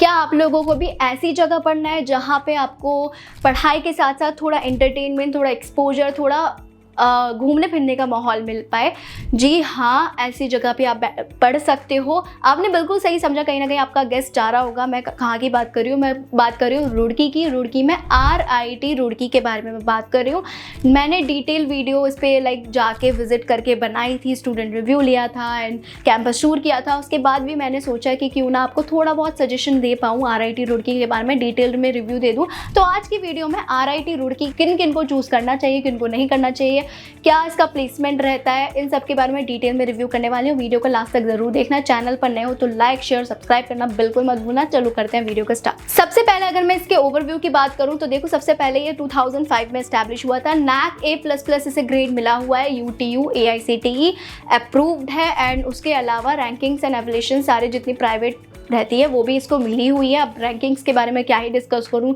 क्या आप लोगों को भी ऐसी जगह पढ़ना है जहाँ पे आपको पढ़ाई के साथ साथ थोड़ा एंटरटेनमेंट, थोड़ा एक्सपोजर, थोड़ा घूमने फिरने का माहौल मिल पाए? जी हाँ, ऐसी जगह पे आप पढ़ सकते हो। आपने बिल्कुल सही समझा, कहीं ना कहीं आपका गेस्ट जा रहा होगा। मैं कहाँ की बात कर रही हूँ? मैं बात कर रही हूँ रुड़की की। रुड़की में RIT रुड़की के बारे में मैं बात कर रही हूँ। मैंने डिटेल वीडियो इस पर जाके विजिट करके बनाई थी, स्टूडेंट रिव्यू लिया था एंड कैंपस टूर किया था। उसके बाद भी मैंने सोचा कि क्यों ना आपको थोड़ा बहुत सजेशन दे पाऊँ, RIT रुड़की के बारे में डिटेल में रिव्यू दे दूँ। तो आज की वीडियो में RIT रुड़की किन किन को चूज़ करना चाहिए, किन को नहीं करना चाहिए, क्या इसका प्लेसमेंट रहता है, इन सब के बारे में डिटेल में रिव्यू करने वाली हूँ। वीडियो को लास्ट तक जरूर देखना। चैनल पर नए हो तो लाइक शेयर सब्सक्राइब करना बिल्कुल मत भूलना। चलो करते हैं वीडियो का स्टार्ट। सबसे पहले अगर मैं इसके ओवरव्यू की बात करूँ तो देखो, सबसे पहले ये 2005 में एस्टैब्लिश हुआ था। NAC A++ इसे ग्रेड मिला हुआ है, UTU AICTE अप्रूव्ड है एंड उसके अलावा रैंकिंग्स एंड एवल्यूशन सारे जितनी प्राइवेट रहती है वो भी इसको मिली हुई है। अब रैंकिंग्स के बारे में क्या ही डिस्कस करूँ,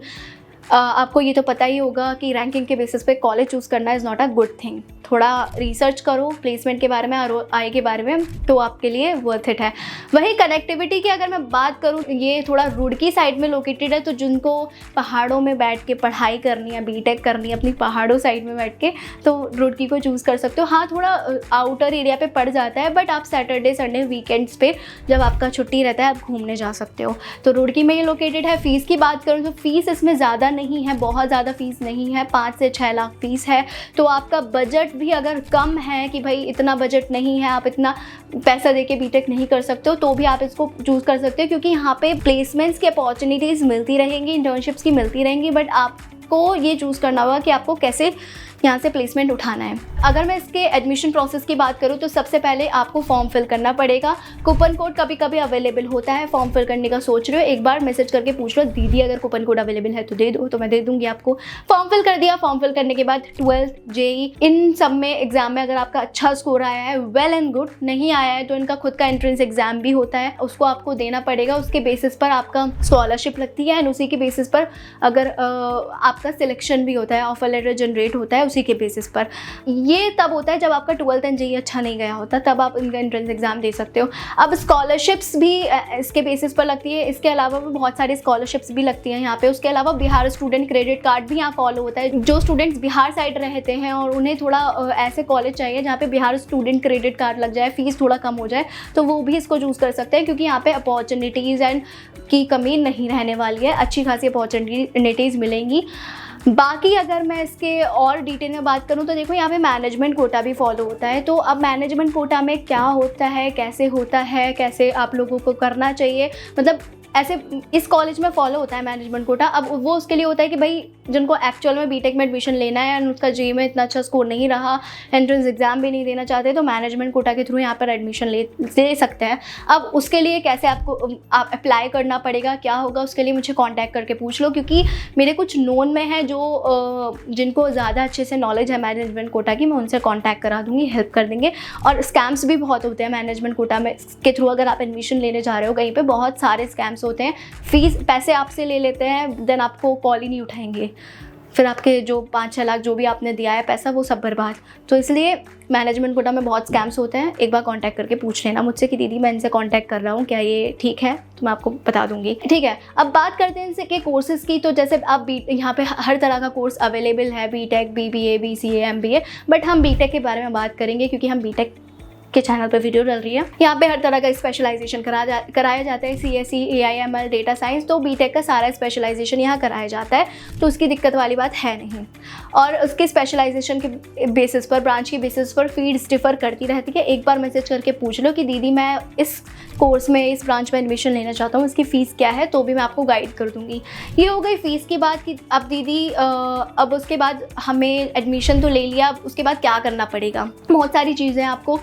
आपको ये तो पता ही होगा कि रैंकिंग के बेसिस पे कॉलेज चूज़ करना is not a good thing. थोड़ा रिसर्च करो प्लेसमेंट के बारे में, ROI के बारे में, तो आपके लिए वर्थ इट है। वही कनेक्टिविटी की अगर मैं बात करूँ, ये थोड़ा रुड़की साइड में लोकेटेड है, तो जिनको पहाड़ों में बैठ के पढ़ाई करनी है, बीटेक करनी है अपनी पहाड़ों साइड में बैठ के, तो रुड़की को चूज़ कर सकते हो। हाँ, थोड़ा आउटर एरिया पे पड़ जाता है, बट आप सैटरडे संडे वीकेंड्स पे जब आपका छुट्टी रहता है आप घूमने जा सकते हो। तो रुड़की में ये लोकेटेड है। फ़ीस की बात करूँ तो फ़ीस इसमें ज़्यादा नहीं है, बहुत ज़्यादा फीस नहीं है, 5 से 6 लाख फीस है। तो आपका बजट भी अगर कम है कि भाई इतना बजट नहीं है, आप इतना पैसा देके बीटेक नहीं कर सकते हो, तो भी आप इसको चूज़ कर सकते हो, क्योंकि यहाँ पे प्लेसमेंट्स की अपॉर्चुनिटीज़ मिलती रहेंगी, इंटर्नशिप्स की मिलती रहेंगी, बट आपको ये चूज़ करना होगा कि आपको कैसे यहाँ से प्लेसमेंट उठाना है। अगर मैं इसके एडमिशन प्रोसेस की बात करूँ तो सबसे पहले आपको फॉर्म फिल करना पड़ेगा। कूपन कोड कभी कभी अवेलेबल होता है। फॉर्म फिल करने का सोच रहे हो, एक बार मैसेज करके पूछ लो, दीदी अगर कूपन कोड अवेलेबल है तो दे दो, तो मैं दे दूंगी आपको। फॉर्म फिल कर दिया। फॉर्म फिल करने के बाद 12th JEE इन सब में एग्जाम में अगर आपका अच्छा स्कोर आया है, वेल एंड गुड। नहीं आया है तो इनका खुद का एंट्रेंस एग्जाम भी होता है, उसको आपको देना पड़ेगा। उसके बेसिस पर आपका स्कॉलरशिप लगती है एंड उसी के बेसिस पर अगर आपका सिलेक्शन भी होता है, ऑफर लेटर जनरेट होता है उसी के बेसिस पर। ये तब होता है जब आपका 12th एंड JEE अच्छा नहीं गया होता, तब आप इनका एंट्रेंस एग्जाम दे सकते हो। अब स्कॉलरशिप्स भी इसके बेसिस पर लगती है। इसके अलावा भी बहुत सारी स्कॉलरशिप्स भी लगती हैं यहाँ पे। उसके अलावा बिहार स्टूडेंट क्रेडिट कार्ड भी यहाँ फॉलो होता है। जो स्टूडेंट्स बिहार साइड रहते हैं और उन्हें थोड़ा ऐसे कॉलेज चाहिए जहाँ पे बिहार स्टूडेंट क्रेडिट कार्ड लग जाए, फीस थोड़ा कम हो जाए, तो वो भी इसको चूज़ कर सकते हैं, क्योंकि यहाँ पे अपॉर्चुनिटीज़ एंड की कमी नहीं रहने वाली है। अच्छी खासी अपॉर्चुनिटीज़ मिलेंगी। बाकी अगर मैं इसके और डिटेल में बात करूं तो देखो, यहाँ पे मैनेजमेंट कोटा भी फॉलो होता है। तो अब मैनेजमेंट कोटा में क्या होता है, कैसे होता है, कैसे आप लोगों को करना चाहिए, मतलब ऐसे इस कॉलेज में फॉलो होता है मैनेजमेंट कोटा। अब वो उसके लिए होता है कि भाई जिनको एक्चुअल में बीटेक में एडमिशन लेना है एंड उसका JEE में इतना अच्छा स्कोर नहीं रहा, एंट्रेंस एग्जाम भी नहीं देना चाहते, तो मैनेजमेंट कोटा के थ्रू यहाँ पर एडमिशन ले सकते हैं। अब उसके लिए कैसे आप अप्लाई करना पड़ेगा, क्या होगा, उसके लिए मुझे कॉन्टैक्ट करके पूछ लो, क्योंकि मेरे कुछ नोन में है जो जिनको ज़्यादा अच्छे से नॉलेज है मैनेजमेंट कोटा की। मैं उनसे कॉन्टैक्ट करा दूँगी, हेल्प कर देंगे। और स्कैम्स भी बहुत होते हैं मैनेजमेंट कोटा में के थ्रू। अगर आप एडमिशन लेने जा रहे हो कहीं पर, बहुत सारे स्कैम्स होते हैं। पैसे आपसे ले लेते हैं, देन आपको कॉल ही नहीं उठाएंगे, फिर आपके जो 5-6 लाख जो भी आपने दिया है पैसा, वो सब बर्बाद। तो इसलिए मैनेजमेंट कोटा में बहुत स्कैम्स होते हैं। एक बार कांटेक्ट करके पूछ लेना मुझसे कि दीदी मैं इनसे कांटेक्ट कर रहा हूँ, क्या ये ठीक है, तो मैं आपको बता दूंगी। ठीक है, अब बात करते हैं इनसे के कोर्सेज़ की। तो जैसे अब यहाँ पे हर तरह का कोर्स अवेलेबल है, BTech, BBA, BCA, MBA, but हम BTech के बारे में बात करेंगे क्योंकि हम BTech के चैनल पे वीडियो डल रही है। यहाँ पे हर तरह का स्पेशलाइजेशन कराया जाता है, CSE, AIML, डेटा साइंस। तो BTech का सारा स्पेशलाइजेशन यहाँ कराया जाता है, तो उसकी दिक्कत वाली बात है नहीं। और उसके स्पेशलाइजेशन के बेसिस पर, ब्रांच के बेसिस पर फीस डिफर करती रहती है। एक बार मैसेज करके पूछ लो कि दीदी मैं इस कोर्स में, इस ब्रांच में एडमिशन लेना चाहता हूँ, इसकी फ़ीस क्या है, तो भी मैं आपको गाइड कर दूँगी। ये हो गई फ़ीस की बात कि अब दीदी अब उसके बाद हमें एडमिशन तो ले लिया, अब उसके बाद क्या करना पड़ेगा। बहुत सारी चीज़ें आपको।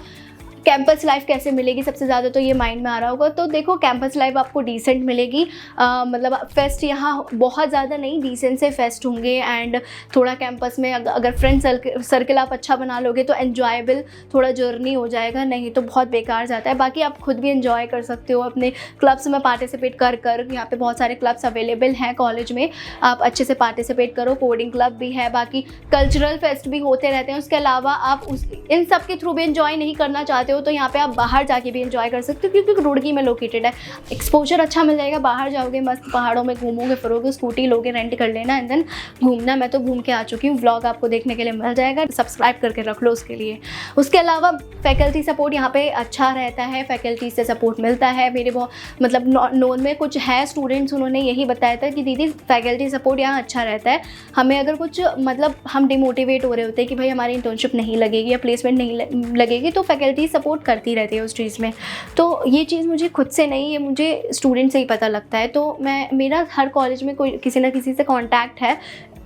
कैंपस लाइफ कैसे मिलेगी, सबसे ज़्यादा तो ये माइंड में आ रहा होगा। तो देखो, कैंपस लाइफ आपको डिसेंट मिलेगी। मतलब फेस्ट यहाँ बहुत ज़्यादा नहीं, डिसेंट से फेस्ट होंगे एंड थोड़ा कैंपस में अगर फ्रेंड सर्कल आप अच्छा बना लोगे तो एन्जॉयबल थोड़ा जर्नी हो जाएगा, नहीं तो बहुत बेकार जाता है। बाकी आप खुद भी एंजॉय कर सकते हो अपने क्लब्स में पार्टिसिपेट कर यहाँ पे बहुत सारे क्लब्स अवेलेबल हैं कॉलेज में, आप अच्छे से पार्टिसिपेट करो। कोडिंग क्लब भी है, बाकी कल्चरल फेस्ट भी होते रहते हैं। उसके अलावा आप इन सब के थ्रू भी एंजॉय नहीं करना चाहते हो हो तो यहाँ पे आप बाहर जाके भी एंजॉय कर सकते हो, क्योंकि रुड़की में लोकेटेड है। एक्सपोजर अच्छा मिल जाएगा, बाहर जाओगे मस्त पहाड़ों में घूमोगे फिरोगे, स्कूटी लोगे रेंट कर लेना एंड देन घूमना। मैं तो घूम के आ चुकी हूँ, व्लॉग आपको देखने के लिए मिल जाएगा, सब्सक्राइब करके रख लो उसके लिए। उसके अलावा फैकल्टी सपोर्ट यहाँ पे अच्छा रहता है, फैकल्टी से सपोर्ट मिलता है। मेरे बहुत मतलब नोन में कुछ है स्टूडेंट्स, उन्होंने यही बताया था कि दीदी फैकल्टी सपोर्ट यहाँ अच्छा रहता है। हमें अगर कुछ मतलब हम डिमोटिवेट हो रहे होते हैं कि भाई हमारी इंटर्नशिप नहीं लगेगी या प्लेसमेंट नहीं लगेगी, तो फैकल्टी सपोर्ट करती रहती है उस चीज़ में। तो ये चीज़ मुझे खुद से नहीं, ये मुझे स्टूडेंट से ही पता लगता है। तो मेरा हर कॉलेज में कोई किसी ना किसी से कॉन्टैक्ट है,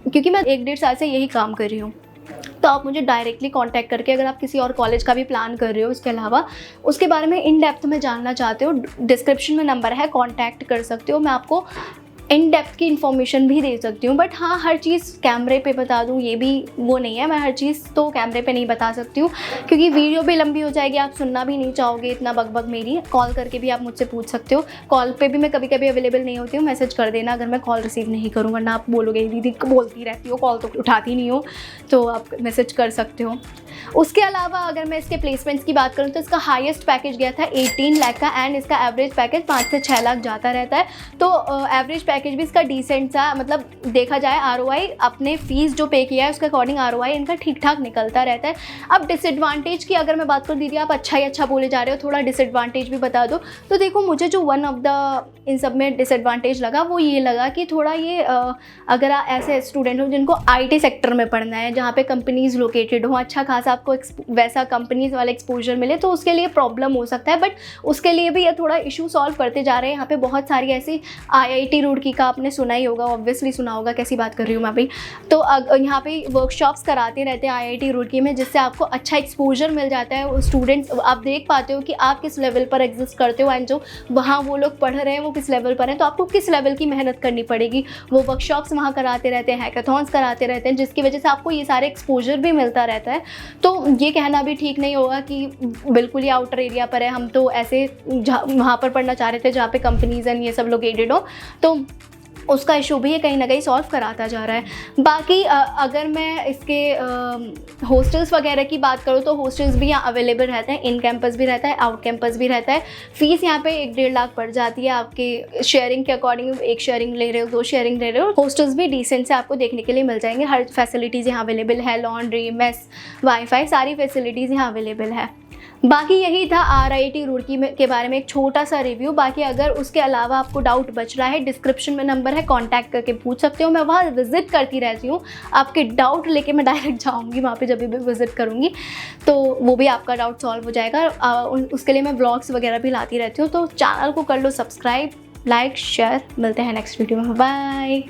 क्योंकि मैं 1-1.5 साल से यही काम कर रही हूँ। तो आप मुझे डायरेक्टली कांटेक्ट करके, अगर आप किसी और कॉलेज का भी प्लान कर रहे हो इसके अलावा, उसके बारे में इन डेप्थ में जानना चाहते हो, डिस्क्रिप्शन में नंबर है, कांटेक्ट कर सकते हो। मैं आपको इन डेप्थ की इन्फॉर्मेशन भी दे सकती हूँ। बट हाँ, हर चीज़ कैमरे पे बता दूँ ये भी वो नहीं है, मैं हर चीज़ तो कैमरे पे नहीं बता सकती हूँ, क्योंकि वीडियो भी लंबी हो जाएगी, आप सुनना भी नहीं चाहोगे इतना बकबक मेरी। कॉल करके भी आप मुझसे पूछ सकते हो, कॉल पे भी मैं कभी कभी अवेलेबल नहीं होती हूँ, मैसेज कर देना अगर मैं कॉल रिसीव नहीं करूँ, वरना आप बोलोगे दीदी बोलती रहती हो, कॉल तो उठाती नहीं हो, तो आप मैसेज कर सकते हो। उसके अलावा अगर मैं इसके प्लेसमेंट्स की बात करूँ तो इसका हाईएस्ट पैकेज गया था 18 लाख का, एंड इसका एवरेज पैकेज 5 से 6 लाख जाता रहता है। तो एवरेज पैकेज भी इसका डिसेंट सा, मतलब देखा जाए आरओआई अपने फीस जो पे किया है उसके अकॉर्डिंग आरओआई इनका ठीक ठाक निकलता रहता है। अब डिसएडवांटेज की अगर मैं बात करूँ, दीदी आप अच्छा ही अच्छा बोले जा रहे हो, थोड़ा डिसएडवांटेज भी बता दो। तो देखो, मुझे जो वन ऑफ द इन सब में डिसएडवांटेज लगा वो ये लगा कि थोड़ा ये अगर आप ऐसे स्टूडेंट हो जिनको आईटी सेक्टर में पढ़ना है, जहाँ पे कंपनीज लोकेटेड हो, अच्छा खासा आपको वैसा कंपनीज वाला एक्सपोजर मिले, तो उसके लिए प्रॉब्लम हो सकता है। बट उसके लिए भी ये थोड़ा इशू सॉल्व करते जा रहे हैं। यहाँ पे बहुत सारी ऐसी आईआईटी रुड़की का आपने सुना ही होगा, ऑब्वियसली सुना होगा, कैसी बात कर रही हूँ मैं अभी। तो यहाँ पे वर्कशॉप्स कराते रहते हैं आईआईटी रुड़की में, जिससे आपको अच्छा एक्सपोजर मिल जाता है। स्टूडेंट्स आप देख पाते हो कि आप किस लेवल पर एग्जिस्ट करते हो एंड जो वहाँ वो लोग पढ़ रहे हैं वो किस लेवल पर हैं, तो आपको किस लेवल की मेहनत करनी पड़ेगी। वो वर्कशॉप्स वहाँ कराते रहते हैं, हैकाथॉन्स कराते रहते हैं, जिसकी वजह से आपको ये सारे एक्सपोजर भी मिलता रहता है। तो ये कहना भी ठीक नहीं होगा कि बिल्कुल ही आउटर एरिया पर है, हम तो ऐसे वहाँ पर पढ़ना चाह रहे थे जहाँ पे कंपनीज एंड ये सब लोकेटेड हो, तो उसका इशू भी ये कहीं ना कहीं सॉल्व कराता जा रहा है। बाकी अगर मैं इसके हॉस्टल्स वगैरह की बात करूँ तो हॉस्टल्स भी यहाँ अवेलेबल रहते हैं, इन कैंपस भी रहता है, आउट कैंपस भी रहता है। फ़ीस यहाँ पे 1-1.5 लाख पड़ जाती है आपके शेयरिंग के अकॉर्डिंग, 1 शेयरिंग ले रहे हो, 2 शेयरिंग ले रहे हो। हॉस्टल्स भी डिसेंट से आपको देखने के लिए मिल जाएंगे, हर फैसिलिटीज़ यहाँ अवेलेबल है, लॉन्ड्री, मेस, वाईफाई, सारी फैसिलिटीज़ यहाँ अवेलेबल है। बाकी यही था आरआईटी रुड़की में के बारे में एक छोटा सा रिव्यू। बाकी अगर उसके अलावा आपको डाउट बच रहा है, डिस्क्रिप्शन में नंबर है, कांटेक्ट करके पूछ सकते हो। मैं वहाँ विजिट करती रहती हूँ, आपके डाउट लेके मैं डायरेक्ट जाऊँगी वहाँ पे जब भी विजिट करूँगी, तो वो भी आपका डाउट सॉल्व हो जाएगा। उसके लिए मैं ब्लॉग्स वगैरह भी लाती रहती हूँ। तो चैनल को कर लो सब्सक्राइब, लाइक, शेयर। मिलते हैं नेक्स्ट वीडियो में, बाय।